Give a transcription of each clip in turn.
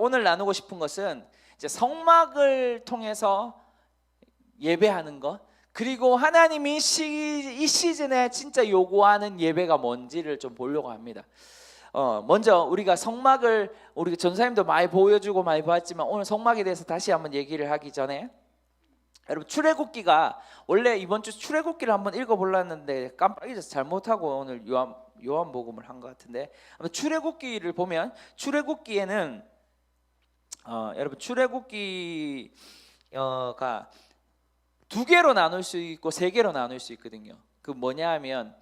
오늘 나누고 싶은 것은 이제 성막을 통해서 예배하는 것, 그리고 하나님이 이 시즌에 진짜 요구하는 예배가 뭔지를 좀 보려고 합니다. 먼저 우리가 성막을 우리 전사님도 많이 보여주고 많이 보았지만 오늘 성막에 대해서 다시 한번 얘기를 하기 전에, 여러분 출애굽기가 원래 이번 주 출애굽기를 한번 읽어보려는데 깜빡이져서 잘못하고 오늘 요한복음을 한 것 같은데, 출애굽기를 보면 출애굽기에는 여러분 출애굽기가 두 개로 나눌 수 있고 세 개로 나눌 수 있거든요. 그 뭐냐 하면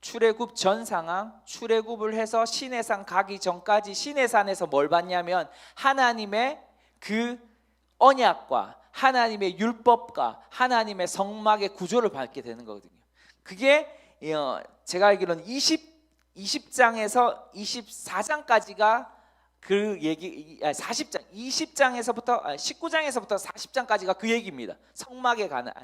출애굽 전 상황, 출애굽을 해서 시내산 가기 전까지 시내산에서 뭘 봤냐면 하나님의 그 언약과 하나님의 율법과 하나님의 성막의 구조를 받게 되는 거거든요. 그게 제가 알기로는 20장에서 24장까지가 그 얘기, 40장, 20장에서부터 19장에서부터 40장까지가 그 얘기입니다. 성막에 관한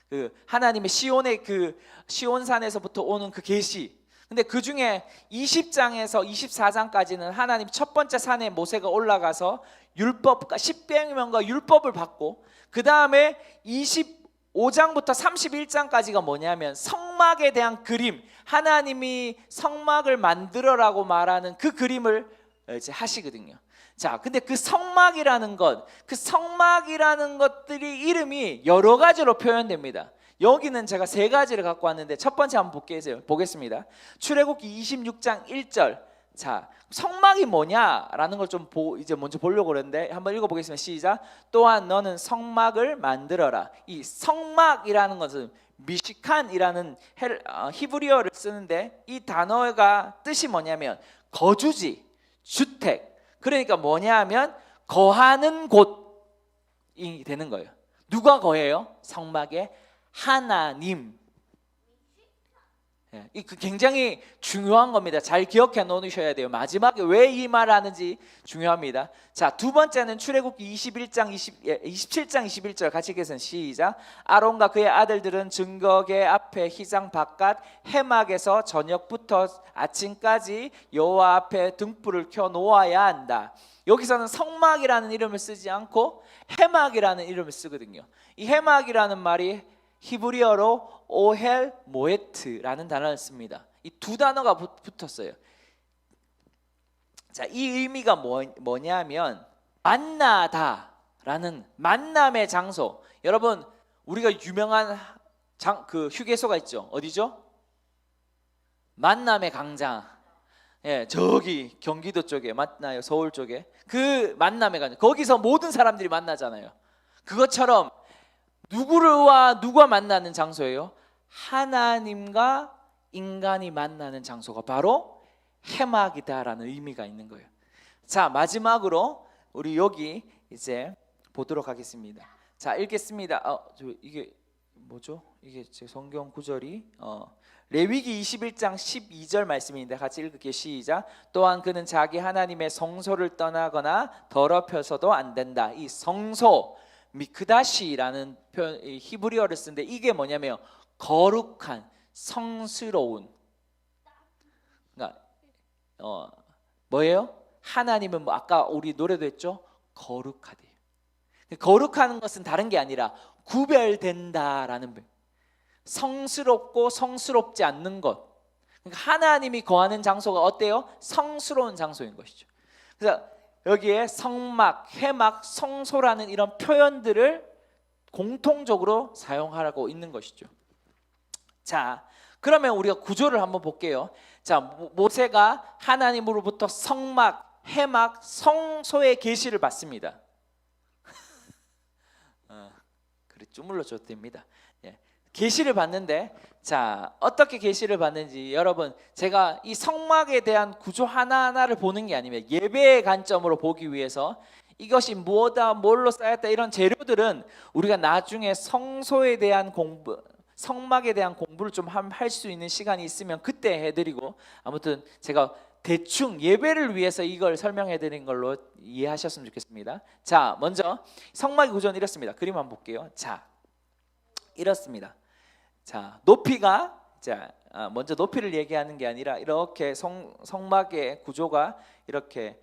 그 하나님의 시온의 그 시온산에서부터 오는 그 계시. 근데 그 중에 20장에서 24장까지는 하나님 첫 번째 산에 모세가 올라가서 율법과 십계명과 율법을 받고, 그 다음에 25장부터 31장까지가 뭐냐면 성막에 대한 그림, 하나님이 성막을 만들어라고 말하는 그 그림을 이제 하시거든요. 자, 근데 그 성막이라는 것, 그 성막이라는 것들이 이름이 여러 가지로 표현됩니다. 여기는 제가 세 가지를 갖고 왔는데 첫 번째 한번 보겠습니다. 출애굽기 26장 1절. 자, 성막이 뭐냐라는 걸 좀 이제 먼저 보려고 그러는데 한번 읽어보겠습니다. 시작. 또한 너는 성막을 만들어라. 이 성막이라는 것은 미시칸이라는 히브리어를 쓰는데, 이 단어가 뜻이 뭐냐면 거주지, 주택. 그러니까 뭐냐 하면 거하는 곳이 되는 거예요. 누가 거해요? 성막에 하나님. 그 굉장히 중요한 겁니다. 잘 기억해 놓으셔야 돼요. 마지막에 왜 이 말을 하는지 중요합니다. 자, 두 번째는 출애굽기 27장 21절 같이 읽겠습니다. 시작. 아론과 그의 아들들은 증거궤 앞에 휘장 바깥 해막에서 저녁부터 아침까지 여호와 앞에 등불을 켜 놓아야 한다. 여기서는 성막이라는 이름을 쓰지 않고 해막이라는 이름을 쓰거든요. 이 해막이라는 말이 히브리어로 오헬 모에트라는 단어를 씁니다. 이 두 단어가 붙었어요. 자, 이 의미가 뭐냐면 만나다라는 만남의 장소. 여러분, 우리가 유명한 그 휴게소가 있죠. 어디죠? 만남의 강장. 예, 저기 경기도 쪽에 맞나요? 서울 쪽에 그 만남의 강장. 거기서 모든 사람들이 만나잖아요. 그것처럼 누가 만나는 장소예요? 하나님과 인간이 만나는 장소가 바로 해막이다라는 의미가 있는 거예요. 자, 마지막으로 우리 여기 이제 보도록 하겠습니다. 자, 읽겠습니다. 이게 뭐죠? 이게 제 성경 구절이 레위기 21장 12절 말씀인데 같이 읽을게요. 시작. 또한 그는 자기 하나님의 성소를 떠나거나 더럽혀서도 안 된다. 이 성소 미크다시라는 표현, 히브리어를 쓰는데 이게 뭐냐면 거룩한, 성스러운. 그러니까 뭐예요? 하나님은 아까 우리 노래도 했죠? 거룩하대요. 거룩한 것은 다른 게 아니라 구별된다라는, 성스럽고 성스럽지 않는 것. 그러니까 하나님이 거하는 장소가 어때요? 성스러운 장소인 것이죠. 그래서 여기에 성막, 해막, 성소라는 이런 표현들을 공통적으로 사용하고 있는 것이죠. 자, 그러면 우리가 구조를 한번 볼게요. 자, 모세가 하나님으로부터 성막, 해막, 성소의 계시를 받습니다. 그래, 주물러줘도 됩니다. 예, 계시를 받는데, 자, 어떻게 계시를 받는지 여러분, 제가 이 성막에 대한 구조 하나하나를 보는 게 아니면 예배의 관점으로 보기 위해서 이것이 무엇다, 뭘로 쌓였다, 이런 재료들은 우리가 나중에 성소에 대한 공부, 성막에 대한 공부를 좀 할 수 있는 시간이 있으면 그때 해드리고, 아무튼 제가 대충 예배를 위해서 이걸 설명해 드린 걸로 이해하셨으면 좋겠습니다. 자, 먼저 성막의 구조는 이렇습니다. 그림 한번 볼게요. 자, 이렇습니다. 자, 높이가, 자, 먼저 높이를 얘기하는 게 아니라 이렇게 성막의 구조가 이렇게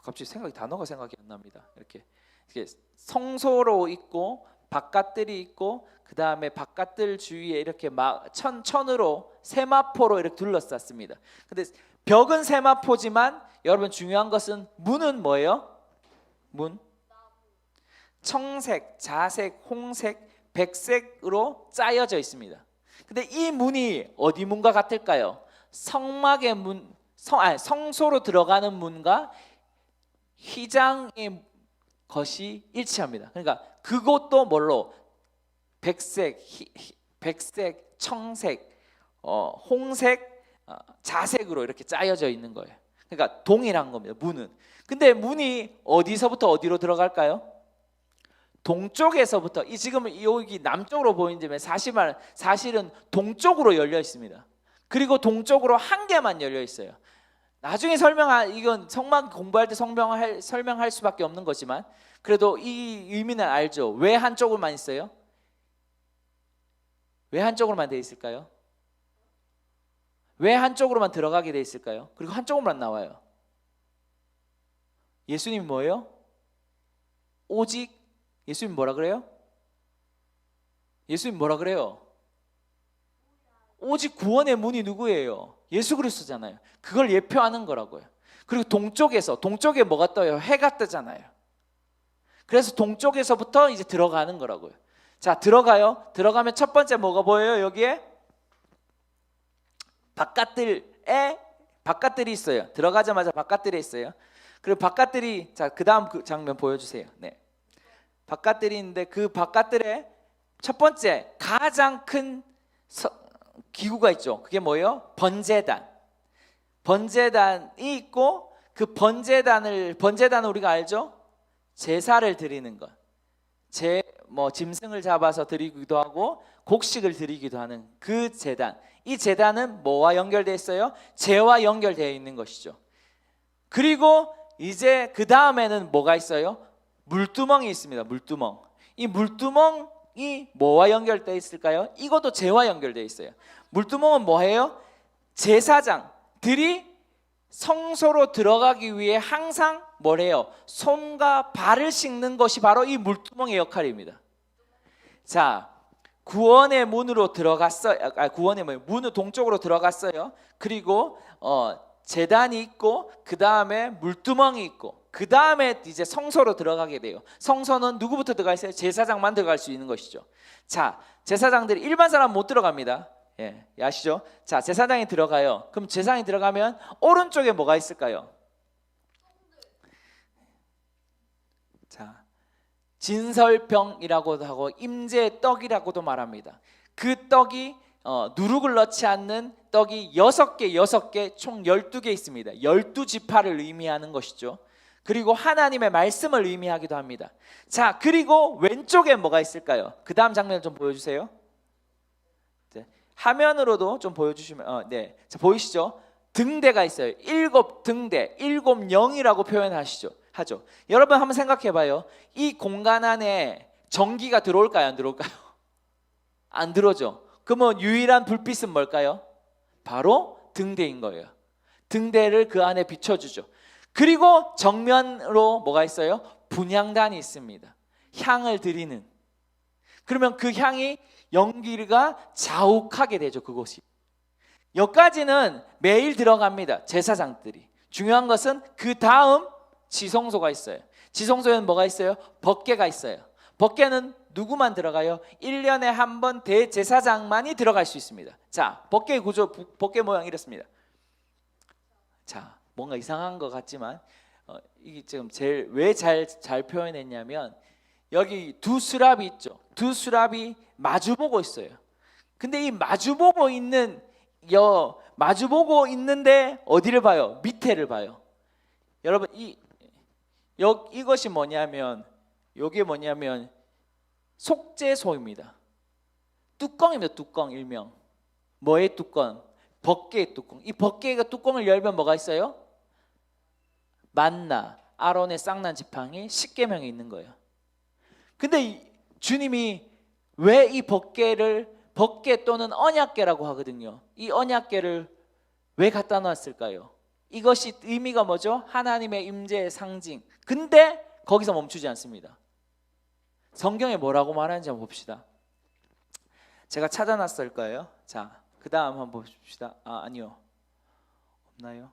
갑자기 단어가 생각이 안 납니다. 이렇게 성소로 있고 바깥들이 있고 그 다음에 바깥들 주위에 이렇게 천으로 세마포로 이렇게 둘러쌌습니다. 근데 벽은 세마포지만 여러분 중요한 것은 문은 뭐예요? 문 청색, 자색, 홍색, 백색으로 짜여져 있습니다. 근데 이 문이 어디 문과 같을까요? 성막의 문, 성소로 들어가는 문과 휘장의 것이 일치합니다. 그러니까 그것도 뭘로 백색, 백색, 청색, 홍색, 자색으로 이렇게 짜여져 있는 거예요. 그러니까 동일한 겁니다. 문은. 근데 문이 어디서부터 어디로 들어갈까요? 동쪽에서부터 지금 여기 남쪽으로 보이는데 사실은 동쪽으로 열려 있습니다. 그리고 동쪽으로 한 개만 열려 있어요. 나중에 이건 성막 공부할 때 설명할 수밖에 없는 거지만 그래도 이 의미는 알죠. 왜 한쪽으로만 있어요? 왜 한쪽으로만 돼 있을까요? 왜 한쪽으로만 들어가게 돼 있을까요? 그리고 한쪽으로만 나와요. 예수님 뭐예요? 오직 예수님 뭐라 그래요? 예수님 뭐라 그래요? 오직 구원의 문이 누구예요? 예수 그리스도잖아요. 그걸 예표하는 거라고요. 그리고 동쪽에 뭐가 떠요? 해가 뜨잖아요. 그래서 동쪽에서부터 이제 들어가는 거라고요. 자, 들어가요. 들어가면 첫 번째 뭐가 보여요? 여기에 바깥들이 있어요. 들어가자마자 바깥들이 있어요. 그리고 바깥들이 그 다음 그 장면 보여주세요. 네. 바깥들이 있는데 그 바깥들에 첫 번째 가장 큰 기구가 있죠. 그게 뭐예요? 번제단. 번제단이 있고 그 번제단은 우리가 알죠? 제사를 드리는 것. 짐승을 잡아서 드리기도 하고 곡식을 드리기도 하는 그 제단. 이 제단은 뭐와 연결되어 있어요? 죄와 연결되어 있는 것이죠. 그리고 이제 그 다음에는 뭐가 있어요? 물두멍이 있습니다. 물두멍. 이 물두멍이 뭐와 연결되어 있을까요? 이것도 죄와 연결되어 있어요. 물두멍은 뭐예요? 제사장들이 성소로 들어가기 위해 항상 뭐래요? 손과 발을 씻는 것이 바로 이 물두멍의 역할입니다. 자, 구원의 문으로 들어갔어요. 문은 동쪽으로 들어갔어요. 그리고 제단이 있고 그 다음에 물두멍이 있고 그 다음에 이제 성소로 들어가게 돼요. 성소는 누구부터 들어가 있어요? 제사장만 들어갈 수 있는 것이죠. 자, 제사장들이 일반 사람 못 들어갑니다. 예, 아시죠? 자, 제사장이 들어가요. 그럼 제사장이 들어가면 오른쪽에 뭐가 있을까요? 자, 진설병이라고도 하고 임재의 떡이라고도 말합니다. 그 떡이 누룩을 넣지 않는 떡이 6개 총 12개 있습니다. 12지파를 의미하는 것이죠. 그리고 하나님의 말씀을 의미하기도 합니다. 자, 그리고 왼쪽에 뭐가 있을까요? 그 다음 장면을 좀 보여주세요. 화면으로도 좀 보여주시면 네, 자, 보이시죠? 등대가 있어요. 7등대, 7영이라고 표현하죠. 여러분 한번 생각해봐요. 이 공간 안에 전기가 들어올까요? 안 들어올까요? 안 들어오죠. 그러면 유일한 불빛은 뭘까요? 바로 등대인 거예요. 등대를 그 안에 비춰주죠. 그리고 정면으로 뭐가 있어요? 분향단이 있습니다. 향을 드리는. 그러면 그 향이 연기가 자욱하게 되죠. 그곳이. 여기까지는 매일 들어갑니다. 제사장들이. 중요한 것은 그 다음 지성소가 있어요. 지성소에는 뭐가 있어요? 법궤가 있어요. 법궤는 누구만 들어가요? 1년에 한 번 대제사장만이 들어갈 수 있습니다. 자, 법궤 구조, 법궤 모양 이렇습니다. 자, 뭔가 이상한 것 같지만 이게 지금 왜 잘 표현했냐면 여기 두 수랍이 있죠. 두 수랍이 마주보고 있어요. 근데 이 마주보고 있는데 어디를 봐요? 밑에를 봐요. 여러분 이것이 뭐냐면 이게 뭐냐면 속죄소입니다. 뚜껑입니다. 뚜껑 일명. 뭐의 뚜껑? 법궤의 뚜껑. 이 법궤가 뚜껑을 열면 뭐가 있어요? 만나, 아론의 쌍난 지팡이, 십계명이 있는 거예요. 근데 주님이 왜 이 법궤 또는 언약궤라고 하거든요. 이 언약궤를 왜 갖다 놨을까요? 이것이 의미가 뭐죠? 하나님의 임재의 상징. 근데 거기서 멈추지 않습니다. 성경에 뭐라고 말하는지 한번 봅시다. 제가 찾아놨을 거예요. 자, 그 다음 한번 봅시다. 아니요, 없나요?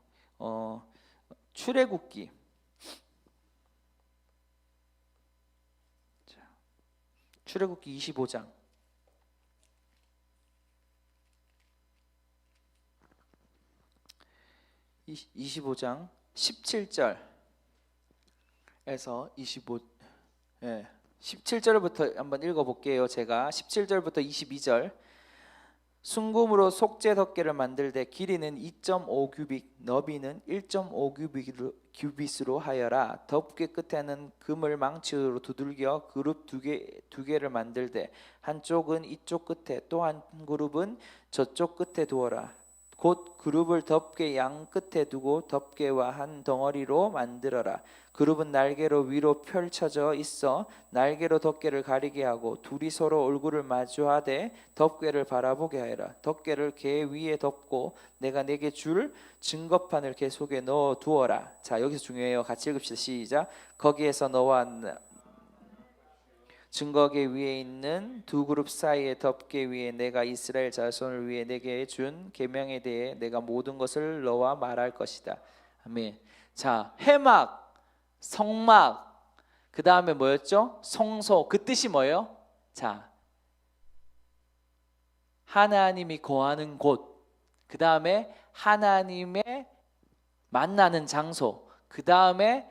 출애굽기. 자, 출애굽기 25장. 25장 17절에서 17절부터 한번 읽어볼게요. 제가 17절부터 22절. 순금으로 속죄 덮개를 만들되 길이는 2.5 규빗, 너비는 1.5 규빗으로 하여라. 덮개 끝에는 금을 망치로 두들겨 그룹 두 개를 만들되 한쪽은 이쪽 끝에 또 한 그룹은 저쪽 끝에 두어라. 곧 그룹을 덮개 양 끝에 두고 덮개와 한 덩어리로 만들어라. 그룹은 날개로 위로 펼쳐져 있어 날개로 덮개를 가리게 하고 둘이 서로 얼굴을 마주하되 덮개를 바라보게 하여라. 덮개를 개 위에 덮고 내가 내게 줄 증거판을 개 속에 넣어 두어라. 자, 여기서 중요해요. 같이 읽읍시다. 시작. 거기에서 너와 증거계 위에 있는 두 그룹 사이의 덮개 위에 내가 이스라엘 자손을 위해 내게 준 계명에 대해 내가 모든 것을 너와 말할 것이다. 아멘. 자, 회막, 성막, 그 다음에 뭐였죠? 성소. 그 뜻이 뭐예요? 자, 하나님이 거하는 곳, 그 다음에 하나님의 만나는 장소, 그 다음에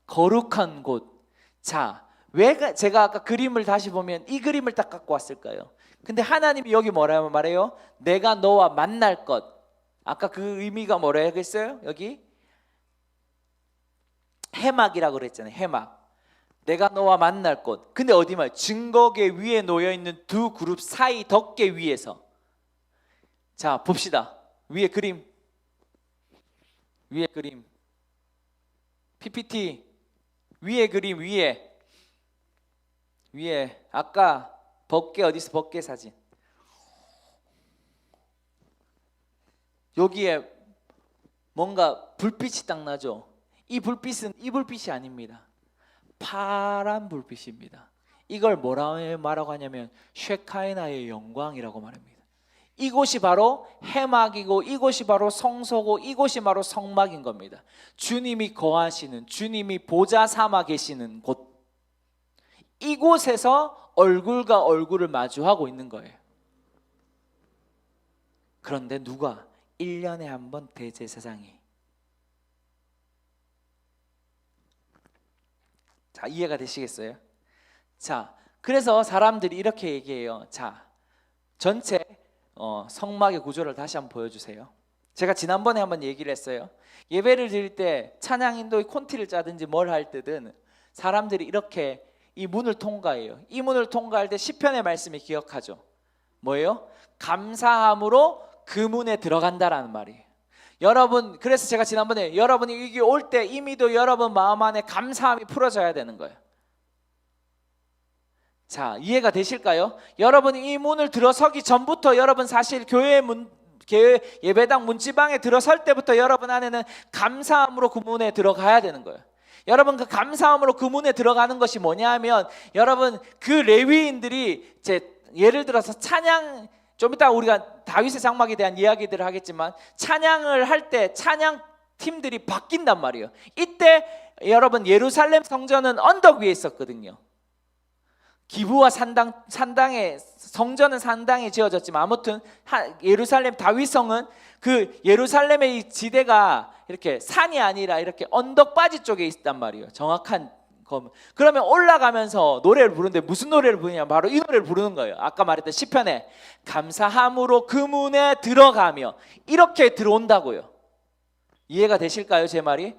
거룩한 곳. 자, 왜 제가 아까 그림을 다시 보면 이 그림을 딱 갖고 왔을까요? 근데 하나님이 여기 뭐라고 말해요? 내가 너와 만날 것. 아까 그 의미가 뭐라 했어요? 여기 해막이라고 그랬잖아요. 해막. 내가 너와 만날 곳. 근데 어디 말이에요? 증거계 위에 놓여 있는 두 그룹 사이 덮개 위에서. 자, 봅시다. 위에 그림. PPT. 위에 그림 위에 아까 벗개 어디서 벗개 사진. 여기에 뭔가 불빛이 딱 나죠. 이 불빛은 이 불빛이 아닙니다. 파란 불빛입니다. 이걸 뭐라고 말하고 하냐면 쉐카이나의 영광이라고 말합니다. 이곳이 바로 해막이고 이곳이 바로 성소고 이곳이 바로 성막인 겁니다. 주님이 거하시는, 주님이 보좌 삼아 계시는 곳. 이곳에서 얼굴과 얼굴을 마주하고 있는 거예요. 그런데 누가 1년에 한 번 대제사장이. 자, 이해가 되시겠어요? 자, 그래서 사람들이 이렇게 얘기해요. 자, 전체 성막의 구조를 다시 한번 보여주세요. 제가 지난번에 한번 얘기를 했어요. 예배를 드릴 때 찬양 인도의 콘티를 짜든지 뭘 할 때든 사람들이 이렇게 이 문을 통과해요. 이 문을 통과할 때 시편의 말씀이 기억하죠. 뭐예요? 감사함으로 그 문에 들어간다라는 말이에요. 여러분, 그래서 제가 지난번에 여러분이 여기 올 때 이미도 여러분 마음 안에 감사함이 풀어져야 되는 거예요. 자, 이해가 되실까요? 여러분이 이 문을 들어서기 전부터 여러분 사실 교회 예배당 문지방에 들어설 때부터 여러분 안에는 감사함으로 그 문에 들어가야 되는 거예요. 여러분, 그 감사함으로 그 문에 들어가는 것이 뭐냐 하면 여러분 그 레위인들이 예를 들어서 찬양, 좀 이따 우리가 다윗의 장막에 대한 이야기들을 하겠지만 찬양을 할 때 찬양 팀들이 바뀐단 말이에요. 이때 여러분 예루살렘 성전은 언덕 위에 있었거든요. 기브와 산당에 성전은 산당에 지어졌지만 아무튼 예루살렘 다윗성은 그 예루살렘의 이 지대가 이렇게 산이 아니라 이렇게 언덕바지 쪽에 있단 말이에요. 정확한 거. 그러면 올라가면서 노래를 부르는데 무슨 노래를 부르냐? 바로 이 노래를 부르는 거예요. 아까 말했던 시편에 감사함으로 그 문에 들어가며 이렇게 들어온다고요. 이해가 되실까요? 제 말이?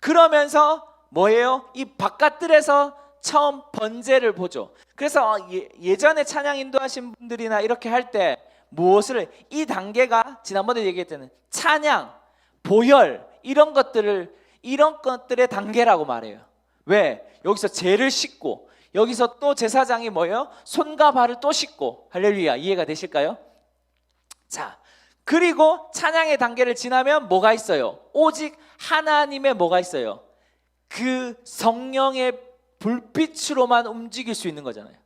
그러면서 뭐예요? 이 바깥들에서 처음 번제를 보죠. 그래서 예전에 찬양 인도하신 분들이나 이렇게 할 때 무엇을 이 단계가 지난번에 얘기했던 찬양, 보혈 이런 것들의 단계라고 말해요. 왜? 여기서 죄를 씻고 여기서 또 제사장이 뭐예요? 손과 발을 또 씻고. 할렐루야. 이해가 되실까요? 자, 그리고 찬양의 단계를 지나면 뭐가 있어요? 오직 하나님의 뭐가 있어요? 그 성령의 불빛으로만 움직일 수 있는 거잖아요.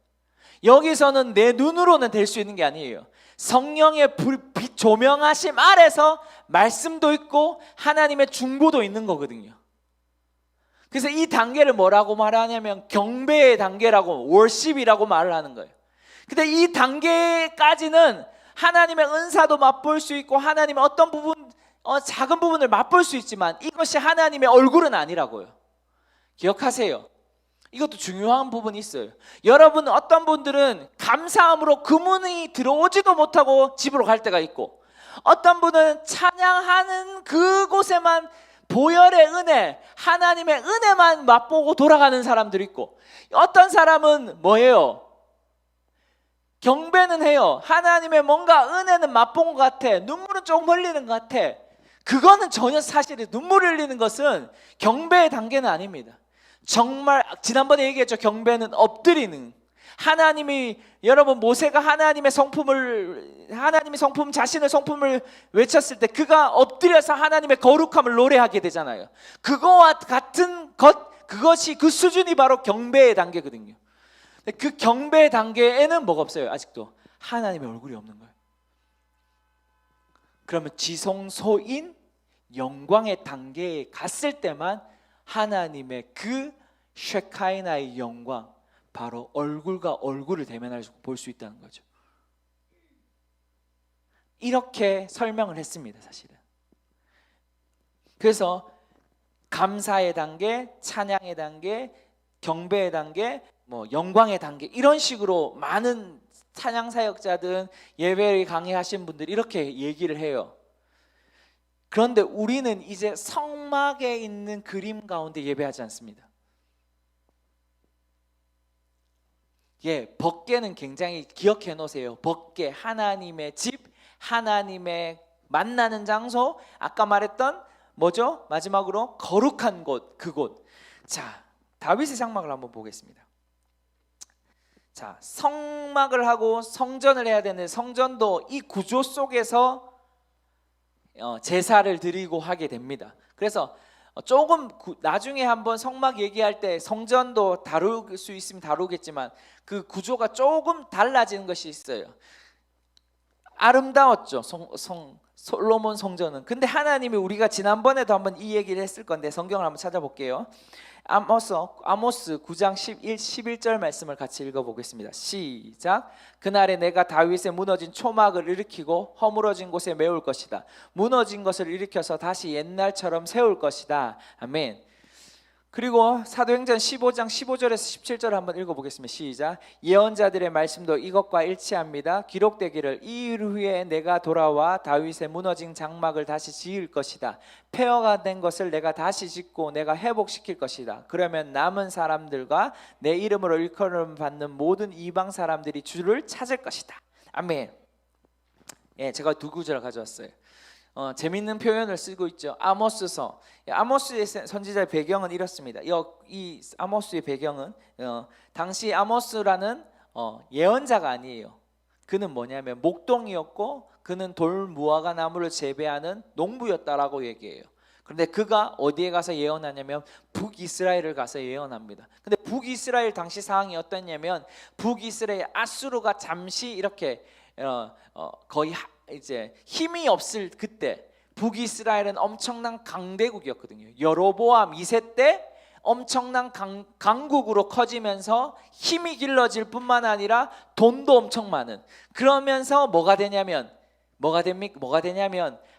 여기서는 내 눈으로는 될 수 있는 게 아니에요. 성령의 불빛 조명하심 아래서 말씀도 있고 하나님의 중보도 있는 거거든요. 그래서 이 단계를 뭐라고 말하냐면 경배의 단계라고, 월십이라고 말을 하는 거예요. 근데 이 단계까지는 하나님의 은사도 맛볼 수 있고 하나님의 어떤 부분, 작은 부분을 맛볼 수 있지만 이것이 하나님의 얼굴은 아니라고요. 기억하세요. 이것도 중요한 부분이 있어요. 여러분, 어떤 분들은 감사함으로 그 문이 들어오지도 못하고 집으로 갈 때가 있고, 어떤 분은 찬양하는 그곳에만 보혈의 은혜, 하나님의 은혜만 맛보고 돌아가는 사람들이 있고, 어떤 사람은 뭐예요? 경배는 해요. 하나님의 뭔가 은혜는 맛본 것 같아. 눈물은 조금 흘리는 것 같아. 그거는 전혀 사실이, 눈물 흘리는 것은 경배의 단계는 아닙니다. 정말 지난번에 얘기했죠. 경배는 엎드리는, 하나님이, 여러분, 모세가 하나님의 성품, 자신의 성품을 외쳤을 때 그가 엎드려서 하나님의 거룩함을 노래하게 되잖아요. 그거와 같은 것, 그것이, 그 수준이 바로 경배의 단계거든요. 그 경배의 단계에는 뭐가 없어요. 아직도 하나님의 얼굴이 없는 거예요. 그러면 지성소인 영광의 단계에 갔을 때만 하나님의 그 쉐카이나의 영광, 바로 얼굴과 얼굴을 대면할 수 볼 수 있다는 거죠. 이렇게 설명을 했습니다, 사실은. 그래서 감사의 단계, 찬양의 단계, 경배의 단계, 영광의 단계, 이런 식으로 많은 찬양 사역자든 예배를 강의하신 분들이 이렇게 얘기를 해요. 그런데 우리는 이제 성막에 있는 그림 가운데 예배하지 않습니다. 법궤는 굉장히 기억해 놓으세요. 법궤, 하나님의 집, 하나님의 만나는 장소, 아까 말했던 뭐죠? 마지막으로 거룩한 곳, 그곳. 자, 다윗의 장막을 한번 보겠습니다. 자, 성막을 하고 성전을 해야 되는데, 성전도 이 구조 속에서 제사를 드리고 하게 됩니다. 그래서 조금 나중에 한번 성막 얘기할 때 성전도 다룰 수 있으면 다루겠지만 그 구조가 조금 달라지는 것이 있어요. 아름다웠죠, 솔로몬 성전은. 근데 하나님이, 우리가 지난번에도 한번 이 얘기를 했을 건데 성경을 한번 찾아볼게요. 아모스 9장 11절 말씀을 같이 읽어보겠습니다. 시작. 그날에 내가 다윗의 무너진 초막을 일으키고 허물어진 곳에 메울 것이다. 무너진 것을 일으켜서 다시 옛날처럼 세울 것이다. 아멘. 그리고 사도행전 15장 15절에서 17절 한번 읽어보겠습니다. 시작. 예언자들의 말씀도 이것과 일치합니다. 기록되기를 이 일 후에 내가 돌아와 다윗의 무너진 장막을 다시 지을 것이다. 폐허가 된 것을 내가 다시 짓고 내가 회복시킬 것이다. 그러면 남은 사람들과 내 이름으로 일컬음 받는 모든 이방 사람들이 주를 찾을 것이다. 아멘. 제가 두 구절을 가져왔어요. 재밌는 표현을 쓰고 있죠. 아모스서. 아모스의 선지자의 배경은 이렇습니다. 이 아모스의 배경은 당시 아모스라는 예언자가 아니에요. 그는 뭐냐면 목동이었고 그는 돌무화과 나무를 재배하는 농부였다라고 얘기해요. 그런데 그가 어디에 가서 예언하냐면 북이스라엘을 가서 예언합니다. 근데 북이스라엘 당시 상황이 어땠냐면, 북이스라엘 아수르가 잠시 이렇게 거의 이제 힘이 없을 그때, 북이스라엘은 엄청난 강대국이었거든요. 여로보암 2세 때 엄청난 강국으로 커지면서 힘이 길러질 뿐만 아니라 돈도 엄청 많은, 그러면서 뭐가 되냐면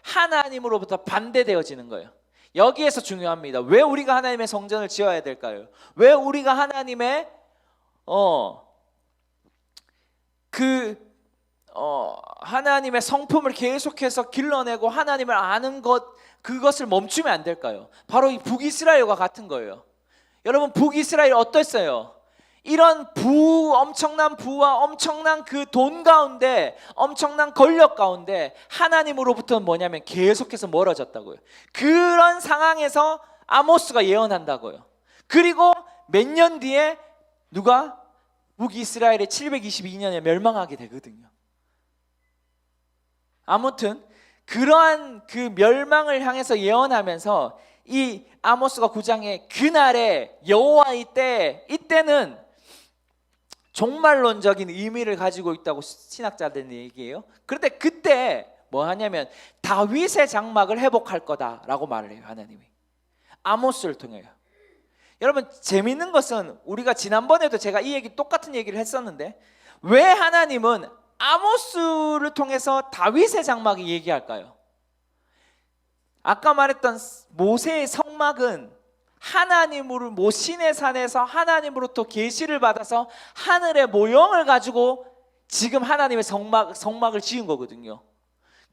하나님으로부터 반대되어지는 거예요. 여기에서 중요합니다. 왜 우리가 하나님의 성전을 지어야 될까요? 왜 우리가 하나님의 하나님의 성품을 계속해서 길러내고 하나님을 아는 것, 그것을 멈추면 안 될까요? 바로 이 북이스라엘과 같은 거예요. 여러분, 북이스라엘 어땠어요? 이런 엄청난 부와 엄청난 그 돈 가운데, 엄청난 권력 가운데 하나님으로부터는 뭐냐면 계속해서 멀어졌다고요. 그런 상황에서 아모스가 예언한다고요. 그리고 몇 년 뒤에 누가? 북이스라엘이 722년에 멸망하게 되거든요. 아무튼 그러한 그 멸망을 향해서 예언하면서 이 아모스가 9장에 그날에 여호와의 때, 이때는 종말론적인 의미를 가지고 있다고 신학자들은 얘기해요. 그런데 그때 뭐 하냐면 다윗의 장막을 회복할 거다라고 말을 해요. 하나님이 아모스를 통해요. 여러분 재밌는 것은 우리가 지난번에도 제가 이 얘기 똑같은 얘기를 했었는데 왜 하나님은 아모스를 통해서 다윗의 장막이 얘기할까요? 아까 말했던 모세의 성막은 하나님으로 모신의 산에서 하나님으로부터 계시를 받아서 하늘의 모형을 가지고 지금 하나님의 성막을 지은 거거든요.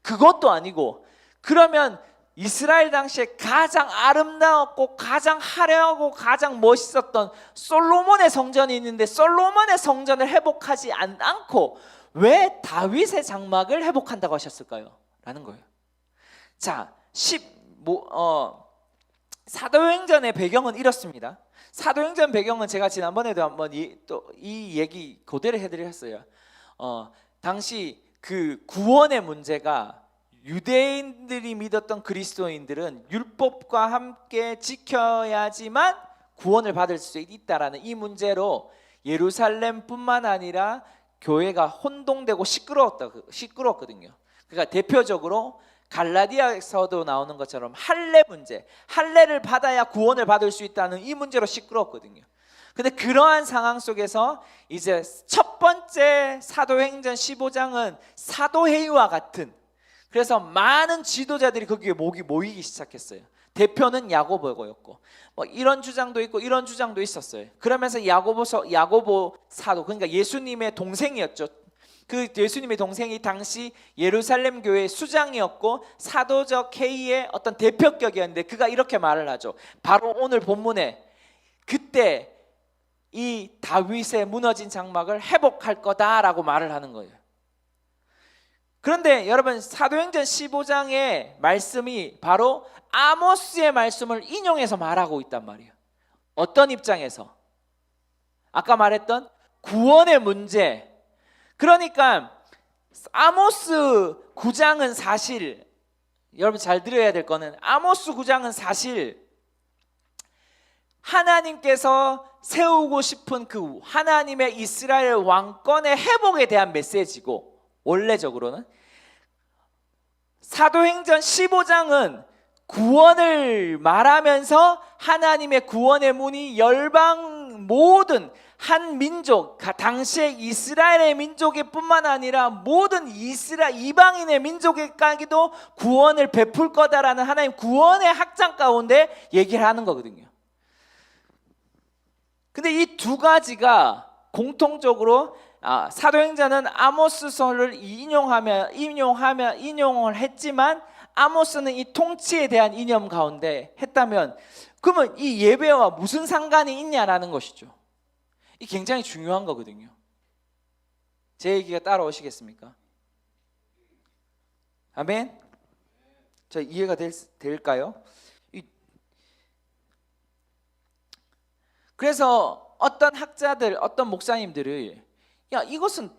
그것도 아니고 그러면 이스라엘 당시에 가장 아름다웠고 가장 화려하고 가장 멋있었던 솔로몬의 성전이 있는데 솔로몬의 성전을 회복하지 않고 왜 다윗의 장막을 회복한다고 하셨을까요? 라는 거예요. 자, 사도행전의 배경은 이렇습니다. 사도행전 배경은 제가 지난번에도 한번 이 얘기 그대로 해드렸어요. 당시 그 구원의 문제가 유대인들이 믿었던 그리스도인들은 율법과 함께 지켜야지만 구원을 받을 수 있다라는 이 문제로 예루살렘뿐만 아니라 교회가 혼동되고 시끄러웠거든요. 그러니까 대표적으로 갈라디아에서도 나오는 것처럼 할례 문제, 할례를 받아야 구원을 받을 수 있다는 이 문제로 시끄러웠거든요. 근데 그러한 상황 속에서 이제 첫 번째 사도행전 15장은 사도회의와 같은, 그래서 많은 지도자들이 거기에 모이기 시작했어요. 대표는 야고보였고 뭐 이런 주장도 있고 이런 주장도 있었어요. 그러면서 야고보 사도, 그러니까 예수님의 동생이었죠. 그 예수님의 동생이 당시 예루살렘 교회의 수장이었고 사도적 회의의 어떤 대표격이었는데 그가 이렇게 말을 하죠. 바로 오늘 본문에 그때 이 다윗의 무너진 장막을 회복할 거다라고 말을 하는 거예요. 그런데 여러분 사도행전 15장의 말씀이 바로 아모스의 말씀을 인용해서 말하고 있단 말이에요. 어떤 입장에서? 아까 말했던 구원의 문제. 그러니까 아모스 9장은 사실, 여러분 잘 들어야 될 거는 아모스 9장은 사실 하나님께서 세우고 싶은 그 하나님의 이스라엘 왕권의 회복에 대한 메시지고, 원래적으로는 사도행전 15장은 구원을 말하면서 하나님의 구원의 문이 열방 모든 한 민족, 당시의 이스라엘의 민족이 뿐만 아니라 모든 이방인의 민족에까지도 구원을 베풀 거다라는 하나님 구원의 확장 가운데 얘기를 하는 거거든요. 근데 이 두 가지가 공통적으로 사도행전은 아모스서를 인용을 했지만 아모스는 이 통치에 대한 이념 가운데 했다면 그러면 이 예배와 무슨 상관이 있냐라는 것이죠. 이 굉장히 중요한 거거든요. 제 얘기가 따라오시겠습니까? 아멘. 자, 이해가 될까요? 그래서 어떤 학자들, 어떤 목사님들이 야, 이것은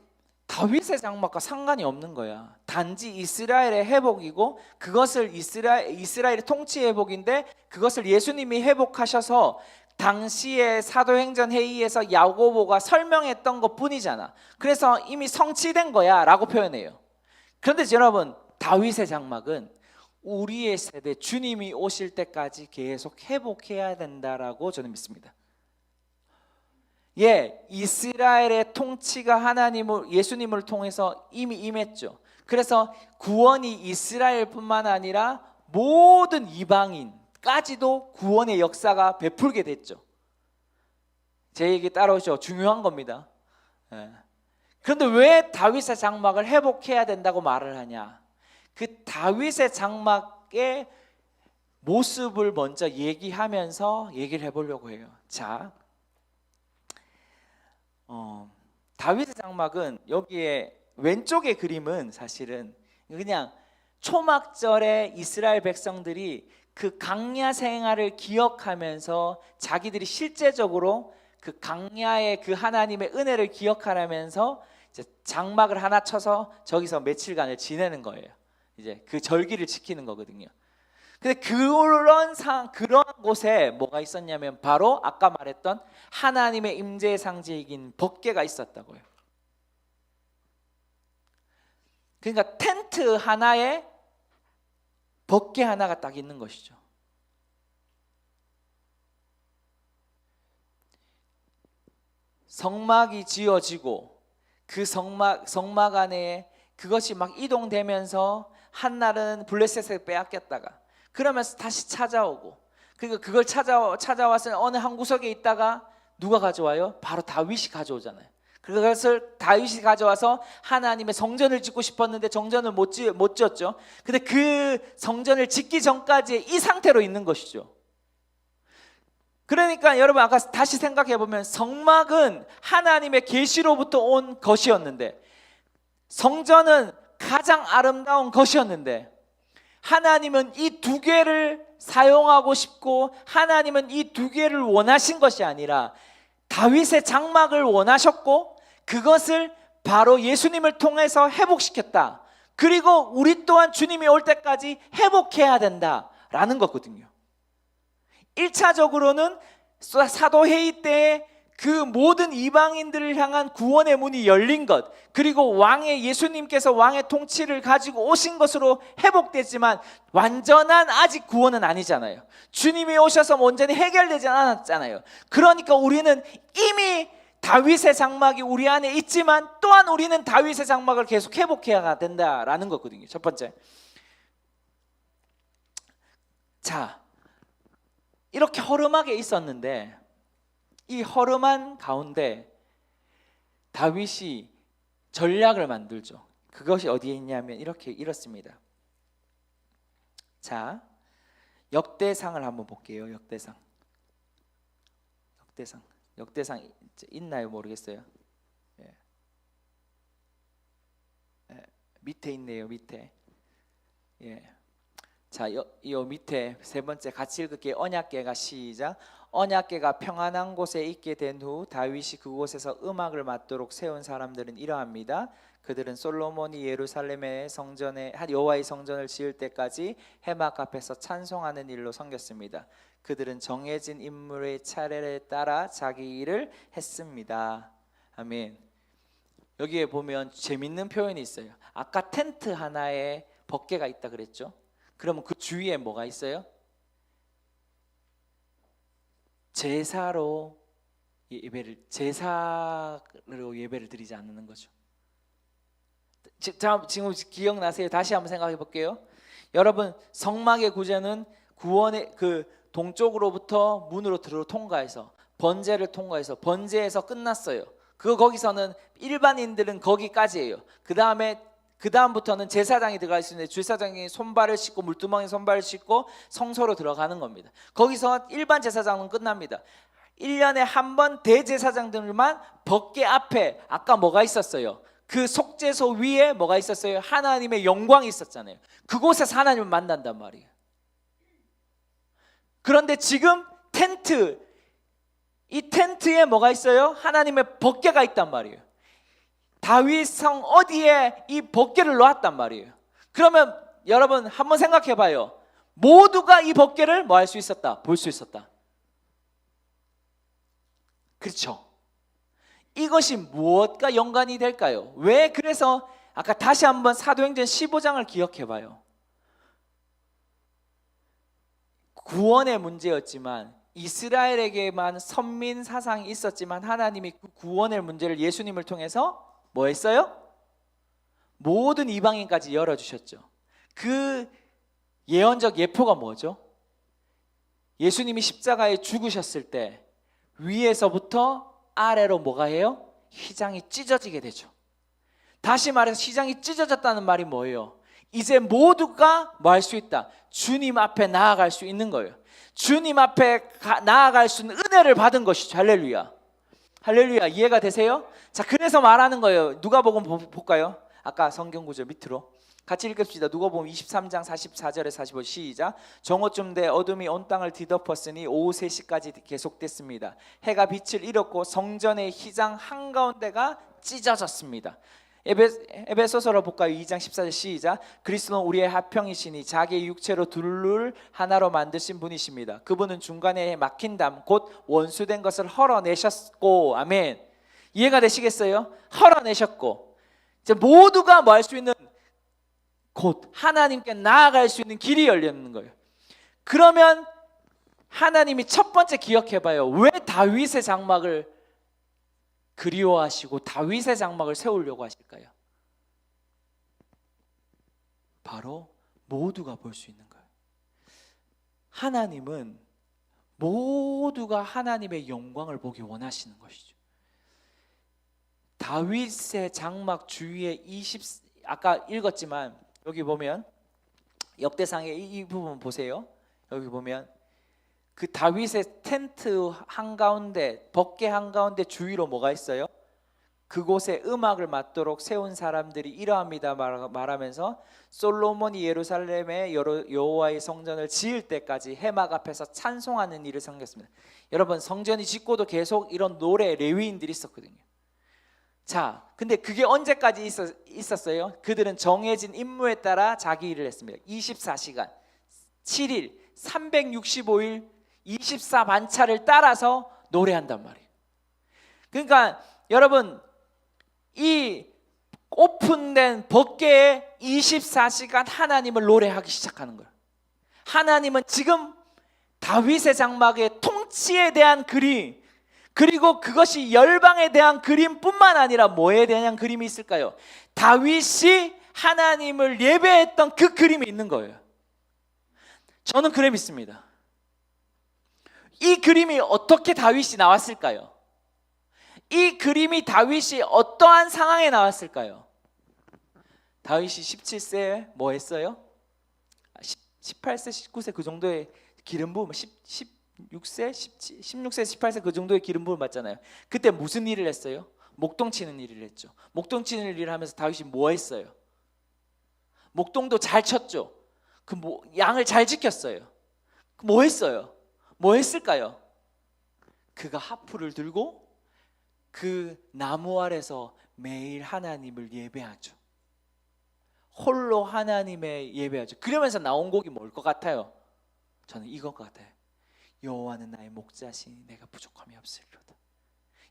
다윗의 장막과 상관이 없는 거야. 단지 이스라엘의 회복이고 그것을 이스라엘의 통치 회복인데 그것을 예수님이 회복하셔서 당시의 사도행전 회의에서 야고보가 설명했던 것뿐이잖아. 그래서 이미 성취된 거야 라고 표현해요. 그런데 여러분, 다윗의 장막은 우리의 세대 주님이 오실 때까지 계속 회복해야 된다라고 저는 믿습니다. 이스라엘의 통치가 예수님을 통해서 이미 임했죠. 그래서 구원이 이스라엘뿐만 아니라 모든 이방인까지도 구원의 역사가 베풀게 됐죠. 제 얘기 따라오죠. 중요한 겁니다. 그런데 왜 다윗의 장막을 회복해야 된다고 말을 하냐? 그 다윗의 장막의 모습을 먼저 얘기하면서 얘기를 해보려고 해요. 자, 다윗의 장막은 여기에 왼쪽의 그림은 사실은 그냥 초막절에 이스라엘 백성들이 그 강야 생활을 기억하면서 자기들이 실제적으로 그 강야의 그 하나님의 은혜를 기억하면서 이제 장막을 하나 쳐서 저기서 며칠간을 지내는 거예요. 이제 그 절기를 지키는 거거든요. 근데 그런 곳에 뭐가 있었냐면 바로 아까 말했던 하나님의 임재의 상징인 법궤가 있었다고요. 그러니까 텐트 하나에 법궤 하나가 딱 있는 것이죠. 성막이 지어지고 그 성막 안에 그것이 막 이동되면서 한날은 블레셋을 빼앗겼다가 그러면서 다시 찾아오고, 그러니까 그걸 찾아와서 어느 한 구석에 있다가 누가 가져와요? 바로 다윗이 가져오잖아요. 그것을 다윗이 가져와서 하나님의 성전을 짓고 싶었는데 정전을 못 지었죠. 근데 그 성전을 짓기 전까지 이 상태로 있는 것이죠. 그러니까 여러분 아까 다시 생각해 보면 성막은 하나님의 계시로부터 온 것이었는데, 성전은 가장 아름다운 것이었는데, 하나님은 이 두 개를 사용하고 싶고 하나님은 이 두 개를 원하신 것이 아니라 다윗의 장막을 원하셨고 그것을 바로 예수님을 통해서 회복시켰다. 그리고 우리 또한 주님이 올 때까지 회복해야 된다라는 거거든요. 1차적으로는 사도회의 때에 그 모든 이방인들을 향한 구원의 문이 열린 것, 그리고 왕의 예수님께서 왕의 통치를 가지고 오신 것으로 회복됐지만 완전한 아직 구원은 아니잖아요. 주님이 오셔서 온전히 해결되지 않았잖아요. 그러니까 우리는 이미 다윗의 장막이 우리 안에 있지만 또한 우리는 다윗의 장막을 계속 회복해야 된다라는 거거든요. 첫 번째. 자, 이렇게 허름하게 있었는데 이 허름한 가운데 다윗이 전략을 만들죠. 그것이 어디에 있냐면 이렇습니다. 자, 역대상을 한번 볼게요. 역대상 있나요? 모르겠어요. 예. 밑에 있네요. 밑에. 예. 자, 이 밑에 세 번째 같이 읽을게요. 언약궤가 시작. 언약궤가 평안한 곳에 있게 된 후 다윗이 그곳에서 음악을 맡도록 세운 사람들은 이러합니다. 그들은 솔로몬이 예루살렘의 성전에 여호와의 성전을 지을 때까지 해막 앞에서 찬송하는 일로 섬겼습니다. 그들은 정해진 인물의 차례에 따라 자기 일을 했습니다. 아멘. 여기에 보면 재밌는 표현이 있어요. 아까 텐트 하나에 법궤가 있다 그랬죠. 그러면 그 주위에 뭐가 있어요? 제사로 예배를 드리지 않는 거죠. 지금 기억나세요? 다시 한번 생각해 볼게요. 여러분, 성막의 구제는 구원의 그 동쪽으로부터 문으로 통과해서 번제에서 끝났어요. 거기서는 일반인들은 거기까지예요. 그다음부터는 제사장이 들어갈 수 있는데 제사장이 손발을 씻고 물두멍에 손발을 씻고 성소로 들어가는 겁니다. 거기서 일반 제사장은 끝납니다. 1년에 한 번 대제사장들만 법궤 앞에 아까 뭐가 있었어요? 그 속죄소 위에 뭐가 있었어요? 하나님의 영광이 있었잖아요. 그곳에서 하나님을 만난단 말이에요. 그런데 지금 이 텐트에 뭐가 있어요? 하나님의 법궤가 있단 말이에요. 다윗 성 어디에 이 법궤를 놓았단 말이에요. 그러면 여러분 한번 생각해 봐요. 모두가 이 법궤를 뭐 할 수 있었다? 볼 수 있었다. 그렇죠? 이것이 무엇과 연관이 될까요? 왜 그래서 아까 다시 한번 사도행전 15장을 기억해 봐요. 구원의 문제였지만 이스라엘에게만 선민 사상이 있었지만 하나님이 그 구원의 문제를 예수님을 통해서 뭐 했어요? 모든 이방인까지 열어주셨죠. 그 예언적 예표가 뭐죠? 예수님이 십자가에 죽으셨을 때 위에서부터 아래로 뭐가 해요? 휘장이 찢어지게 되죠. 다시 말해서 휘장이 찢어졌다는 말이 뭐예요? 이제 모두가 뭐 할 수 있다? 주님 앞에 나아갈 수 있는 거예요. 주님 앞에 나아갈 수 있는 은혜를 받은 것이죠. 할렐루야. 할렐루야. 이해가 되세요? 자, 그래서 말하는 거예요. 누가복음 볼까요? 아까 성경 구절 밑으로 같이 읽읍시다. 누가복음 23장 44절에 45 시작. 정오쯤 돼 어둠이 온 땅을 뒤덮었으니 오후 3시까지 계속됐습니다. 해가 빛을 잃었고 성전의 휘장 한가운데가 찢어졌습니다. 에베소서로 볼까요? 2장 14절 시작. 그리스도는 우리의 화평이시니 자기의 육체로 둘을 하나로 만드신 분이십니다. 그분은 중간에 막힌 담 곧 원수된 것을 헐어내셨고, 아멘. 이해가 되시겠어요? 헐어내셨고, 이제 모두가 뭐 할 수 있는, 곧 하나님께 나아갈 수 있는 길이 열리는 거예요. 그러면 하나님이 첫 번째 기억해봐요. 왜 다윗의 장막을 그리워하시고 다윗의 장막을 세우려고 하실까요? 바로 모두가 볼 수 있는 거예요. 하나님은 모두가 하나님의 영광을 보기 원하시는 것이죠. 다윗의 장막 주위에 아까 읽었지만 여기 보면 역대상의 이 부분 보세요. 여기 보면 그 다윗의 텐트 한가운데, 벗개 한가운데 주위로 뭐가 있어요? 그곳에 음악을 맡도록 세운 사람들이 이러합니다 말하면서 솔로몬이 예루살렘에 여호와의 성전을 지을 때까지 해막 앞에서 찬송하는 일을 섬겼습니다. 여러분, 성전이 짓고도 계속 이런 노래 레위인들이 있었거든요. 자, 근데 그게 언제까지 있었어요? 그들은 정해진 임무에 따라 자기 일을 했습니다. 24시간 7일 365일 24반차를 따라서 노래한단 말이에요. 그러니까 여러분, 이 오픈된 법궤에 24시간 하나님을 노래하기 시작하는 거예요. 하나님은 지금 다윗의 장막의 통치에 대한 그림, 그리고 그것이 열방에 대한 그림뿐만 아니라 뭐에 대한 그림이 있을까요? 다윗이 하나님을 예배했던 그 그림이 있는 거예요. 저는 그래 믿습니다. 이 그림이 어떻게 다윗이 나왔을까요? 이 그림이 다윗이 어떠한 상황에 나왔을까요? 다윗이 17세에 뭐 했어요? 18세, 19세 그 정도의 기름 부음, 16세, 16세, 18세 그 정도의 기름 부음 받잖아요. 그때 무슨 일을 했어요? 목동 치는 일을 했죠. 목동 치는 일을 하면서 다윗이 뭐 했어요? 목동도 잘 쳤죠. 양을 잘 지켰어요. 뭐 했어요? 뭐 했을까요? 그가 하프를 들고 그 나무 아래서 매일 하나님을 예배하죠. 홀로 하나님의 예배하죠. 그러면서 나온 곡이 뭘 것 같아요? 저는 이것 같아요. 여호와는 나의 목자시니 내가 부족함이 없으리로다.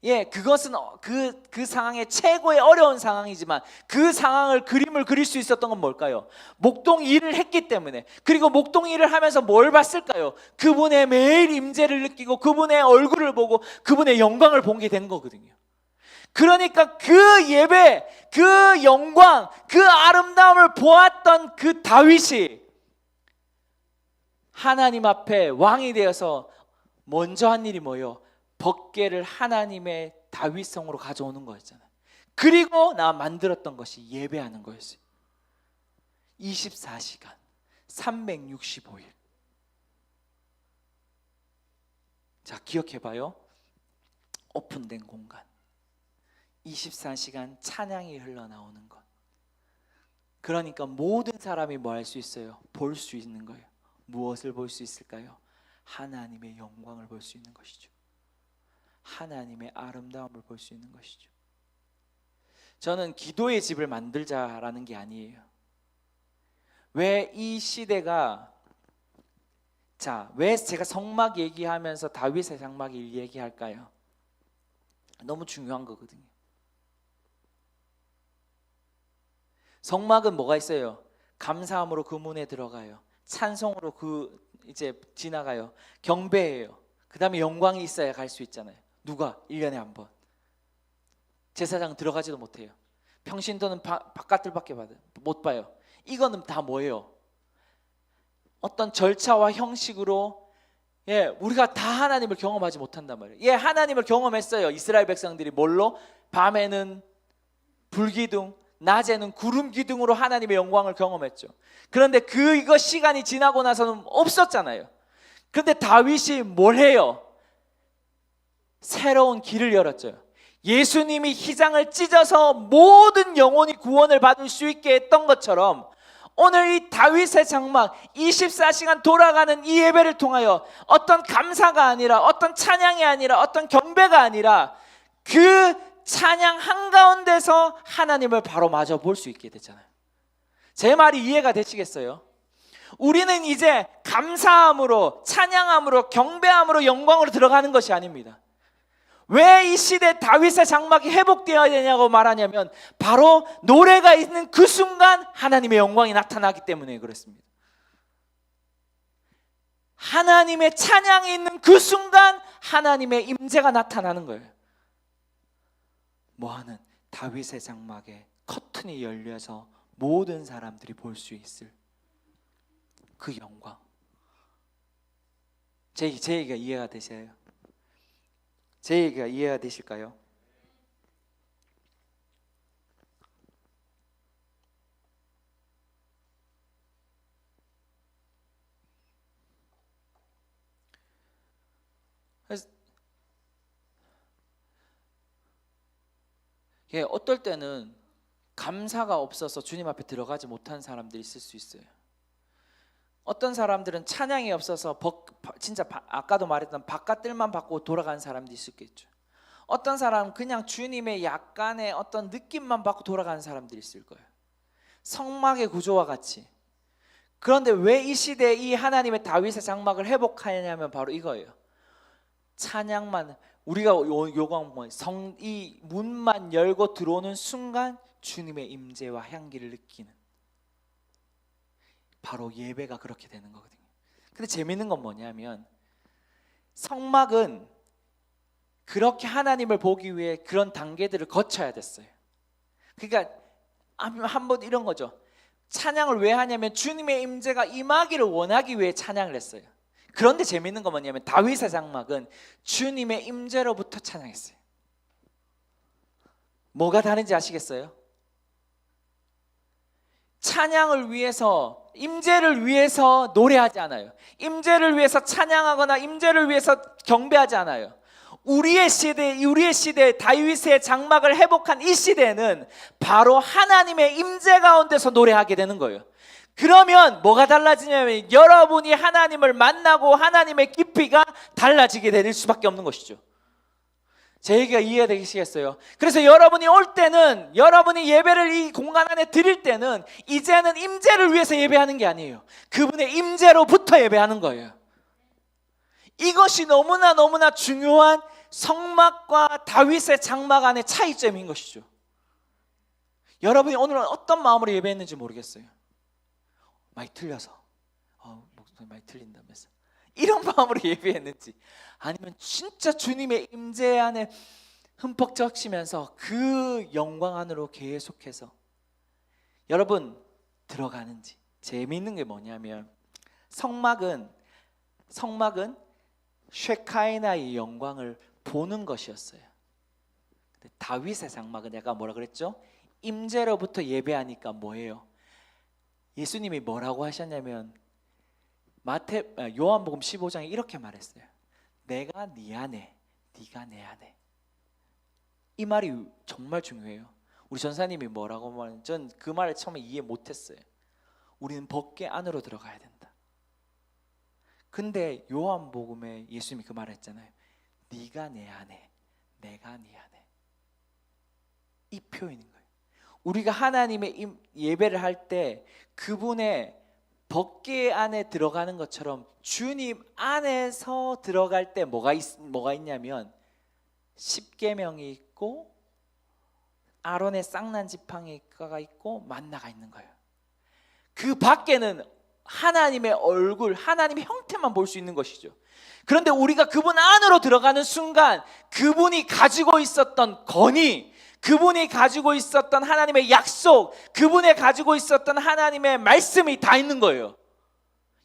예, 그것은 그 상황의 최고의 어려운 상황이지만 그 상황을 그림을 그릴 수 있었던 건 뭘까요? 목동 일을 했기 때문에. 그리고 목동 일을 하면서 뭘 봤을까요? 그분의 매일 임재를 느끼고 그분의 얼굴을 보고 그분의 영광을 보게 된 거거든요. 그러니까 그 예배, 그 영광, 그 아름다움을 보았던 그 다윗이 하나님 앞에 왕이 되어서 먼저 한 일이 뭐예요? 법궤를 하나님의 다윗성으로 가져오는 거였잖아요. 그리고 만들었던 것이 예배하는 거였어요. 24시간 365일. 자, 기억해봐요. 오픈된 공간, 24시간 찬양이 흘러나오는 것. 그러니까 모든 사람이 뭐 할 수 있어요? 볼 수 있는 거예요. 무엇을 볼 수 있을까요? 하나님의 영광을 볼 수 있는 것이죠. 하나님의 아름다움을 볼 수 있는 것이죠. 저는 기도의 집을 만들자라는 게 아니에요. 왜 이 시대가, 왜 제가 성막 얘기하면서 다윗의 장막 얘기할까요? 너무 중요한 거거든요. 성막은 뭐가 있어요? 감사함으로 그 문에 들어가요. 찬송으로 이제 지나가요. 경배해요. 그 다음에 영광이 있어야 갈 수 있잖아요. 누가? 1년에 한 번. 제사장 들어가지도 못해요. 평신도는 바깥들밖에 못 봐요. 이거는 다 뭐예요? 어떤 절차와 형식으로, 우리가 다 하나님을 경험하지 못한단 말이에요. 하나님을 경험했어요. 이스라엘 백성들이 뭘로? 밤에는 불기둥, 낮에는 구름 기둥으로 하나님의 영광을 경험했죠. 그런데 이거 시간이 지나고 나서는 없었잖아요. 그런데 다윗이 뭘 해요? 새로운 길을 열었죠. 예수님이 휘장을 찢어서 모든 영혼이 구원을 받을 수 있게 했던 것처럼 오늘 이 다윗의 장막 24시간 돌아가는 이 예배를 통하여 어떤 감사가 아니라, 어떤 찬양이 아니라, 어떤 경배가 아니라 그 찬양 한가운데서 하나님을 바로 마저 볼 수 있게 되잖아요. 제 말이 이해가 되시겠어요? 우리는 이제 감사함으로, 찬양함으로, 경배함으로 영광으로 들어가는 것이 아닙니다. 왜 이 시대 다윗의 장막이 회복되어야 되냐고 말하냐면 바로 노래가 있는 그 순간 하나님의 영광이 나타나기 때문에 그렇습니다. 하나님의 찬양이 있는 그 순간 하나님의 임재가 나타나는 거예요. 뭐하는 다윗의 장막에 커튼이 열려서 모든 사람들이 볼 수 있을 그 영광. 제 얘기가 이해가 되세요? 제 얘기가 이해가 되실까요? 어떨 때는 감사가 없어서 주님 앞에 들어가지 못한 사람들이 있을 수 있어요. 어떤 사람들은 찬양이 없어서 진짜 아까도 말했던 바깥들만 받고 돌아간 사람도 있었겠죠. 어떤 사람은 그냥 주님의 약간의 어떤 느낌만 받고 돌아가는 사람들이 있을 거예요. 성막의 구조와 같이. 그런데 왜 이 시대에 이 하나님의 다윗의 장막을 회복하냐면 바로 이거예요. 찬양만, 우리가 요구하는 이 문만 열고 들어오는 순간 주님의 임재와 향기를 느끼는, 바로 예배가 그렇게 되는 거거든요. 근데 재밌는 건 뭐냐면 성막은 그렇게 하나님을 보기 위해 그런 단계들을 거쳐야 됐어요. 그러니까 한번 이런 거죠. 찬양을 왜 하냐면 주님의 임재가 임하기를 원하기 위해 찬양을 했어요. 그런데 재밌는 건 뭐냐면 다윗의 장막은 주님의 임재로부터 찬양했어요. 뭐가 다른지 아시겠어요? 찬양을 위해서, 임재를 위해서 노래하지 않아요. 임재를 위해서 찬양하거나 임재를 위해서 경배하지 않아요. 우리의 시대 다윗의 장막을 회복한 이 시대는 바로 하나님의 임재 가운데서 노래하게 되는 거예요. 그러면 뭐가 달라지냐면 여러분이 하나님을 만나고 하나님의 깊이가 달라지게 될 수밖에 없는 것이죠. 제 얘기가 이해되시겠어요? 그래서 여러분이 올 때는, 여러분이 예배를 이 공간 안에 드릴 때는 이제는 임재를 위해서 예배하는 게 아니에요. 그분의 임재로부터 예배하는 거예요. 이것이 너무나 중요한 성막과 다윗의 장막 안의 차이점인 것이죠. 여러분이 오늘은 어떤 마음으로 예배했는지 모르겠어요. 많이 틀려서, 목소리 많이 틀린다면서 이런 마음으로 예배했는지, 아니면 진짜 주님의 임재 안에 흠뻑 적시면서 그 영광 안으로 계속해서 여러분 들어가는지. 재미있는 게 뭐냐면 성막은 쉐카이나의 영광을 보는 것이었어요. 근데 다윗의 장막은 내가 뭐라 그랬죠? 임재로부터 예배하니까 뭐예요? 예수님이 뭐라고 하셨냐면 요한복음 15장에 이렇게 말했어요. 내가 네 안에, 네가 내 안에. 이 말이 정말 중요해요. 우리 전사님이 뭐라고 말하는, 전 그 말을 처음에 이해 못했어요. 우리는 법궤 안으로 들어가야 된다. 근데 요한복음에 예수님이 그 말을 했잖아요. 네가 내 안에, 내가 네 안에. 이 표현인 거예요. 우리가 하나님의 예배를 할 때 그분의 법궤 안에 들어가는 것처럼 주님 안에서 들어갈 때 뭐가 있냐면 십계명이 있고 아론의 쌍난 지팡이가 있고 만나가 있는 거예요. 그 밖에는 하나님의 얼굴, 하나님의 형태만 볼 수 있는 것이죠. 그런데 우리가 그분 안으로 들어가는 순간 그분이 가지고 있었던 권위, 그분이 가지고 있었던 하나님의 약속, 그분이 가지고 있었던 하나님의 말씀이 다 있는 거예요.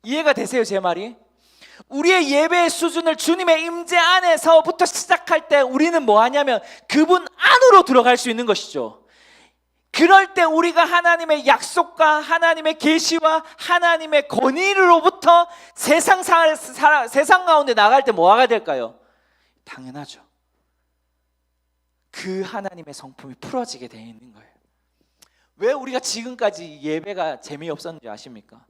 이해가 되세요, 제 말이? 우리의 예배의 수준을 주님의 임재 안에서부터 시작할 때 우리는 뭐 하냐면 그분 안으로 들어갈 수 있는 것이죠. 그럴 때 우리가 하나님의 약속과 하나님의 계시와 하나님의 권위로부터 세상 가운데 나갈 때 뭐가 될까요? 당연하죠. 그 하나님의 성품이 풀어지게 되어 있는 거예요. 왜 우리가 지금까지 예배가 재미없었는지 아십니까?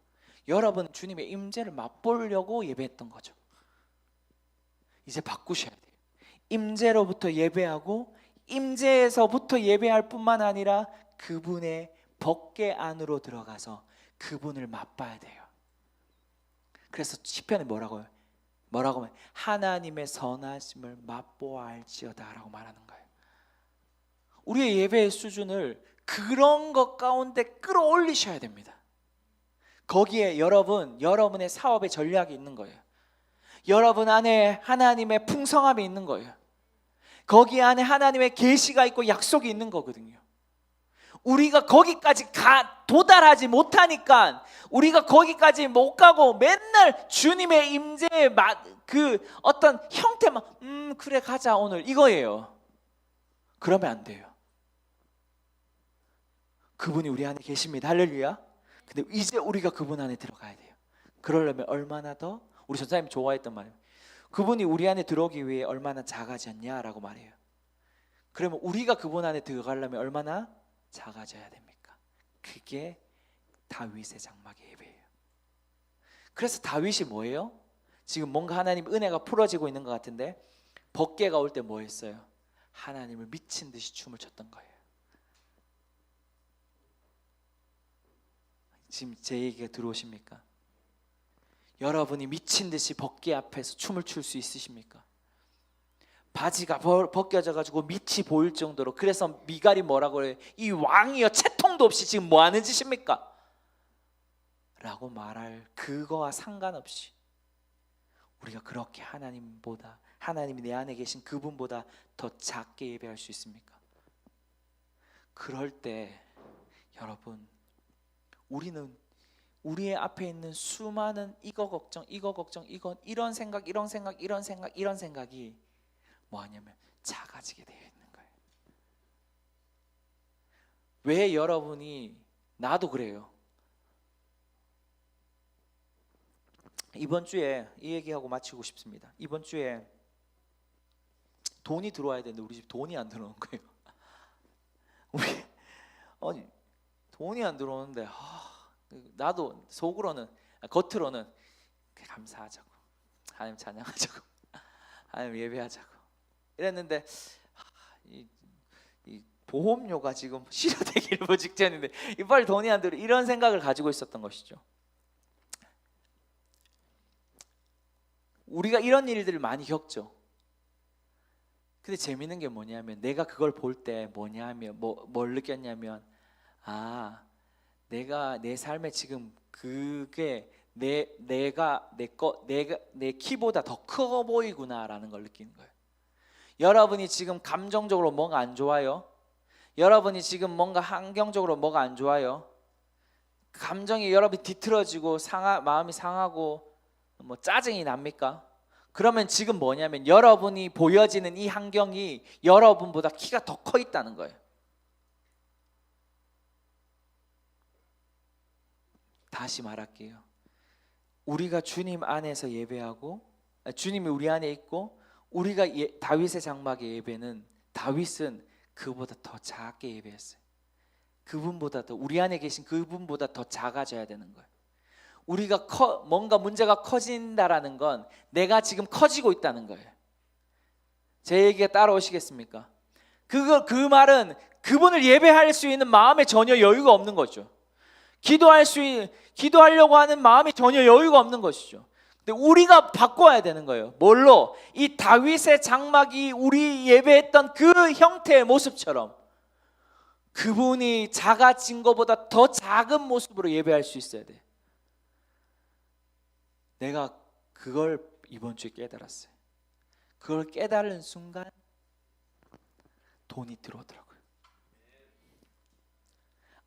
여러분 주님의 임재를 맛보려고 예배했던 거죠. 이제 바꾸셔야 돼요. 임재로부터 예배하고 임재에서부터 예배할 뿐만 아니라 그분의 법궤 안으로 들어가서 그분을 맛봐야 돼요. 그래서 시편에 뭐라고 하면 하나님의 선하심을 맛보아 알지어다 라고 말하는 거예요. 우리의 예배의 수준을 그런 것 가운데 끌어올리셔야 됩니다. 거기에 여러분의 사업의 전략이 있는 거예요. 여러분 안에 하나님의 풍성함이 있는 거예요. 거기 안에 하나님의 계시가 있고 약속이 있는 거거든요. 우리가 거기까지 도달하지 못하니까, 우리가 거기까지 못 가고 맨날 주님의 임재의 그 어떤 형태만 그래 가자 오늘 이거예요. 그러면 안 돼요. 그분이 우리 안에 계십니다. 할렐루야. 근데 이제 우리가 그분 안에 들어가야 돼요. 그러려면 얼마나 더, 우리 전사님 좋아했던 말이에요. 그분이 우리 안에 들어오기 위해 얼마나 작아졌냐라고 말해요. 그러면 우리가 그분 안에 들어가려면 얼마나 작아져야 됩니까? 그게 다윗의 장막의 예배예요. 그래서 다윗이 뭐예요? 지금 뭔가 하나님 은혜가 풀어지고 있는 것 같은데, 법궤가 올 때 뭐 했어요? 하나님을 미친 듯이 춤을 췄던 거예요. 지금 제 얘기가 들어오십니까? 여러분이 미친 듯이 법궤 앞에서 춤을 출 수 있으십니까? 바지가 벗겨져 가지고 밑이 보일 정도로, 그래서 미갈이 뭐라고 그래요? 이 왕이여 채통도 없이 지금 뭐 하는 짓입니까? 라고 말할 그거와 상관없이 우리가 그렇게 하나님보다, 하나님이 내 안에 계신 그분보다 더 작게 예배할 수 있습니까? 그럴 때 여러분, 우리는 우리의 앞에 있는 수많은 이거 걱정, 이런 생각이 뭐하냐면 작아지게 되어 있는 거예요. 왜 여러분이, 나도 그래요. 이번 주에 이 얘기하고 마치고 싶습니다. 이번 주에 돈이 들어와야 되는데 우리 집 돈이 안 들어오는 거예요. 아니 돈이 안 들어오는데 나도 속으로는, 겉으로는 감사하자고, 하나님 찬양하자고, 하나님 예배하자고 이랬는데 이 보험료가 지금 실효되기 일보 직전인데 이빨 돈이 안 들어, 이런 생각을 가지고 있었던 것이죠. 우리가 이런 일들을 많이 겪죠. 근데 재밌는 게 뭐냐면, 내가 그걸 볼 때 뭐냐면 뭘 느꼈냐면, 내가 내 삶에 지금 그게 내 키보다 더 커 보이구나라는 걸 느끼는 거예요. 여러분이 지금 감정적으로 뭐가 안 좋아요? 여러분이 지금 뭔가 환경적으로 뭐가 안 좋아요? 감정이 여러분이 뒤틀어지고 마음이 상하고 뭐 짜증이 납니까? 그러면 지금 뭐냐면 여러분이 보여지는 이 환경이 여러분보다 키가 더 커 있다는 거예요. 다시 말할게요. 우리가 주님 안에서 예배하고, 주님이 우리 안에 있고, 우리가 다윗의 장막의 예배는, 다윗은 그보다 더 작게 예배했어요. 그분보다 더, 우리 안에 계신 그분보다 더 작아져야 되는 거예요. 우리가 뭔가 문제가 커진다라는 건 내가 지금 커지고 있다는 거예요. 제 얘기가 따라오시겠습니까? 그 말은 그분을 예배할 수 있는 마음에 전혀 여유가 없는 거죠. 기도하려고 하는 마음이 전혀 여유가 없는 것이죠. 근데 우리가 바꿔야 되는 거예요. 뭘로? 이 다윗의 장막이 우리 예배했던 그 형태의 모습처럼 그분이 작아진 것보다 더 작은 모습으로 예배할 수 있어야 돼. 내가 그걸 이번 주에 깨달았어요. 그걸 깨달은 순간 돈이 들어오더라고요.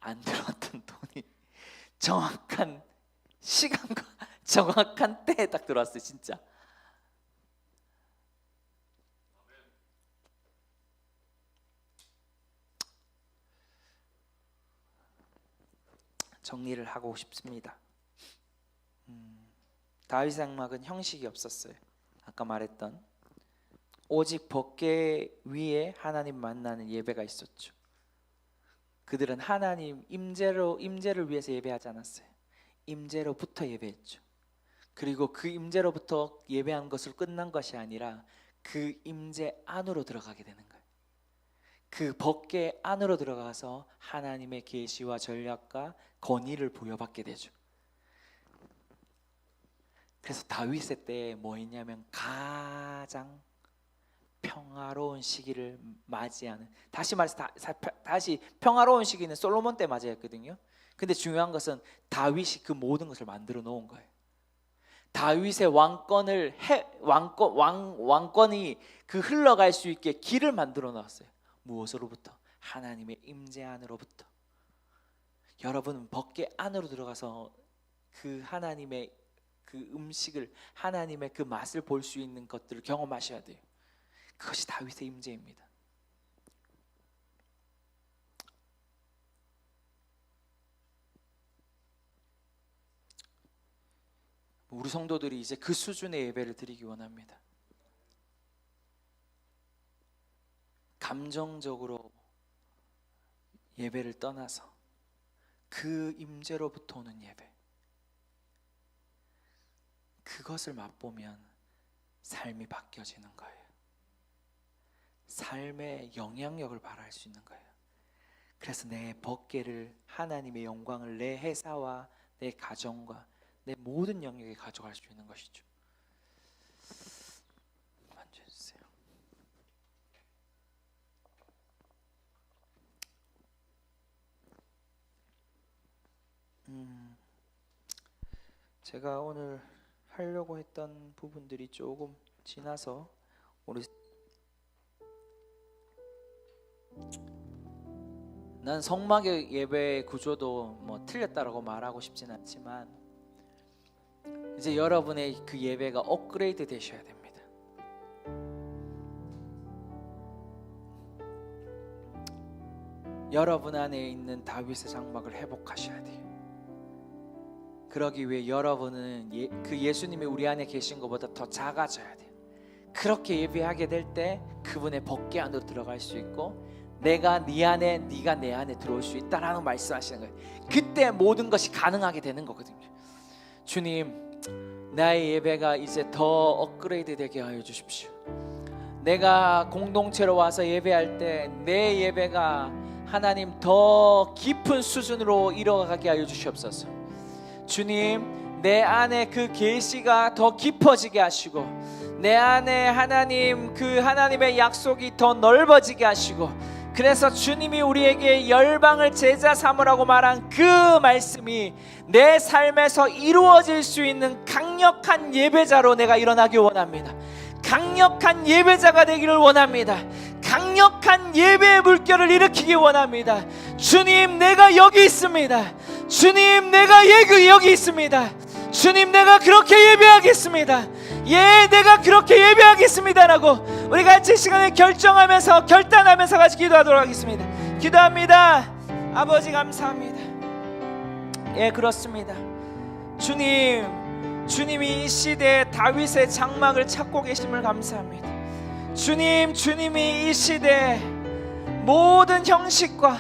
안 들어왔던 돈이 정확한 시간과 정확한 때에 딱 들어왔어요. 진짜. 정리를 하고 싶습니다. 다윗 장막은 형식이 없었어요. 아까 말했던 오직 법궤 위에 하나님 만나는 예배가 있었죠. 그들은 하나님 임재를 위해서 예배하지 않았어요. 임재로부터 예배했죠. 그리고 그 임재로부터 예배한 것을 끝난 것이 아니라 그 임재 안으로 들어가게 되는 거예요. 그 법궤 안으로 들어가서 하나님의 계시와 전략과 권위를 부여받게 되죠. 그래서 다윗의 때 뭐 했냐면 가장 평화로운 시기를 맞이하는, 다시 말해서 다시 평화로운 시기는 솔로몬 때 맞이했거든요. 근데 중요한 것은 다윗이 그 모든 것을 만들어 놓은 거예요. 다윗의 왕권이 그 흘러갈 수 있게 길을 만들어 놨어요. 무엇으로부터? 하나님의 임재 안으로부터. 여러분은 법궤 안으로 들어가서 그 하나님의 그 음식을, 하나님의 그 맛을 볼 수 있는 것들을 경험하셔야 돼요. 그것이 다윗의 임재입니다. 우리 성도들이 이제 그 수준의 예배를 드리기 원합니다. 감정적으로 예배를 떠나서 그 임재로부터 오는 예배, 그것을 맛보면 삶이 바뀌어지는 거예요. 삶의 영향력을 발휘할 수 있는 거예요. 그래서 내 법궤를, 하나님의 영광을 내 회사와 내 가정과 내 모든 영역에 가져갈 수 있는 것이죠. 만져주세요. 제가 오늘 하려고 했던 부분들이 조금 지나서 우리 난 성막의 예배 구조도 뭐 틀렸다라고 말하고 싶진 않지만 이제 여러분의 그 예배가 업그레이드 되셔야 됩니다. 여러분 안에 있는 다윗의 장막을 회복하셔야 돼요. 그러기 위해 여러분은 그 예수님이 우리 안에 계신 것보다 더 작아져야 돼요. 그렇게 예배하게 될 때 그분의 법궤 안으로 들어갈 수 있고 내가 네 안에, 네가 내 안에 들어올 수 있다라는 말씀하시는 거예요. 그때 모든 것이 가능하게 되는 거거든요. 주님, 나의 예배가 이제 더 업그레이드 되게 하여 주십시오. 내가 공동체로 와서 예배할 때 내 예배가 하나님 더 깊은 수준으로 이뤄가게 하여 주시옵소서. 주님, 내 안에 그 계시가 더 깊어지게 하시고 내 안에 하나님 그 하나님의 약속이 더 넓어지게 하시고, 그래서 주님이 우리에게 열방을 제자 삼으라고 말한 그 말씀이 내 삶에서 이루어질 수 있는 강력한 예배자로 내가 일어나기 원합니다. 강력한 예배자가 되기를 원합니다. 강력한 예배의 물결을 일으키기 원합니다. 주님, 내가 여기 있습니다. 주님, 내가 여기 있습니다. 주님, 내가 그렇게 예배하겠습니다. 예, 내가 그렇게 예배하겠습니다라고 우리 같이 시간을 결정하면서 결단하면서 같이 기도하도록 하겠습니다. 기도합니다. 아버지 감사합니다. 예, 그렇습니다. 주님이 이 시대에 다윗의 장막을 찾고 계심을 감사합니다. 주님이 이 시대에 모든 형식과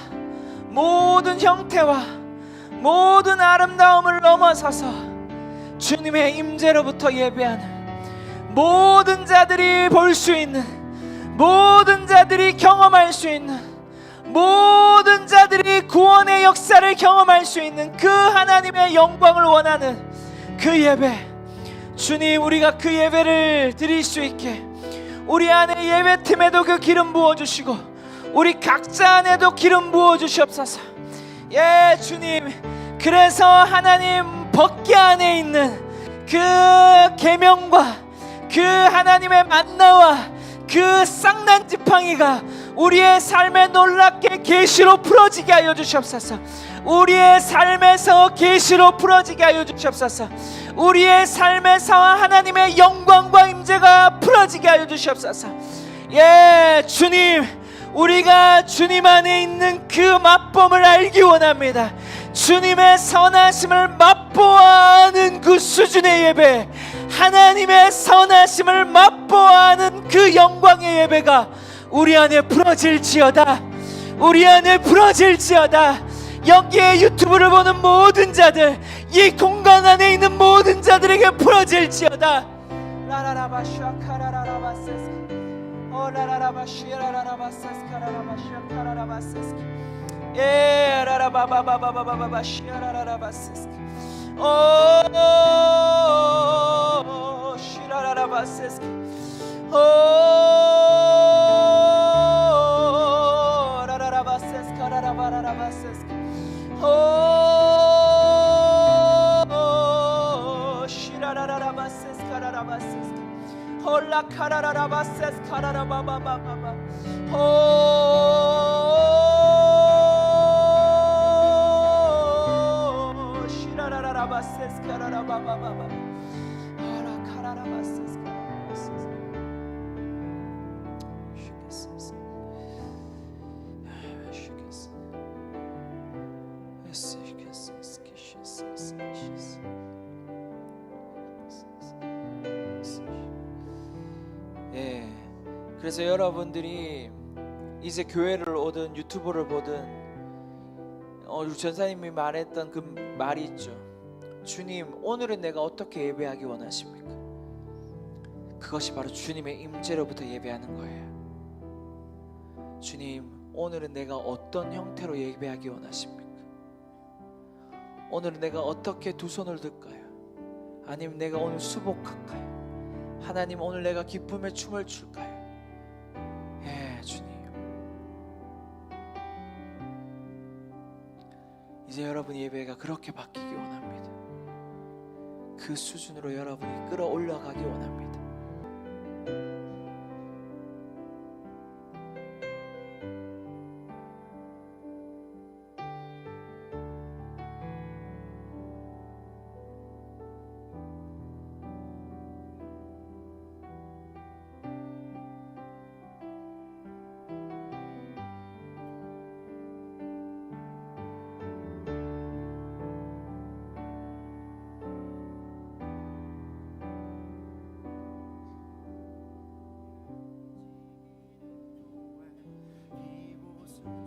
모든 형태와 모든 아름다움을 넘어서서 주님의 임재로부터 예배하는 모든 자들이 볼 수 있는, 모든 자들이 경험할 수 있는, 모든 자들이 구원의 역사를 경험할 수 있는 그 하나님의 영광을 원하는 그 예배, 주님, 우리가 그 예배를 드릴 수 있게 우리 안에 예배팀에도 그 기름 부어주시고 우리 각자 안에도 기름 부어주시옵소서. 예, 주님, 그래서 하나님 법궤 안에 있는 그 계명과 그 하나님의 만나와 그 쌍난 지팡이가 우리의 삶에 놀랍게 계시로 풀어지게 하여 주시옵소서. 우리의 삶에서 계시로 풀어지게 하여 주시옵소서. 우리의 삶에서 하나님의 영광과 임재가 풀어지게 하여 주시옵소서. 예, 주님, 우리가 주님 안에 있는 그 맛봄을 알기 원합니다. 주님의 선하심을 맛보아하는 그 수준의 예배, 하나님의 선하심을 맛보아하는 그 영광의 예배가 우리 안에 풀어질지어다. 우리 안에 풀어질지어다. 여기에 유튜브를 보는 모든 자들, 이 공간 안에 있는 모든 자들에게 풀어질지어다. 오라라라바시라라라바사스카라라바시아카라라바세스키 에라라바바바바바바바시라라라바세스키 오 시라라라바세스키 오 라라라바세스카라라바라라바세스키 오 시라라라바세스카라라바세스키 홀라 카라라라바세스카라라바바바바 오 시라라라바세스카라라바바바바 홀라 카라라바세스카라라바세스키 예, 그래서 여러분들이 이제 교회를 오든 유튜브를 보든 우리 전사님이 말했던 그 말이 있죠. 주님, 오늘은 내가 어떻게 예배하기 원하십니까? 그것이 바로 주님의 임재로부터 예배하는 거예요. 주님, 오늘은 내가 어떤 형태로 예배하기 원하십니까? 오늘은 내가 어떻게 두 손을 들까요? 아니면 내가 오늘 수복할까요? 하나님, 오늘 내가 기쁨의 춤을 출까요? 예, 주님. 이제 여러분 예배가 그렇게 바뀌기 원합니다. 그 수준으로 여러분이 끌어올라가기 원합니다. 이곳은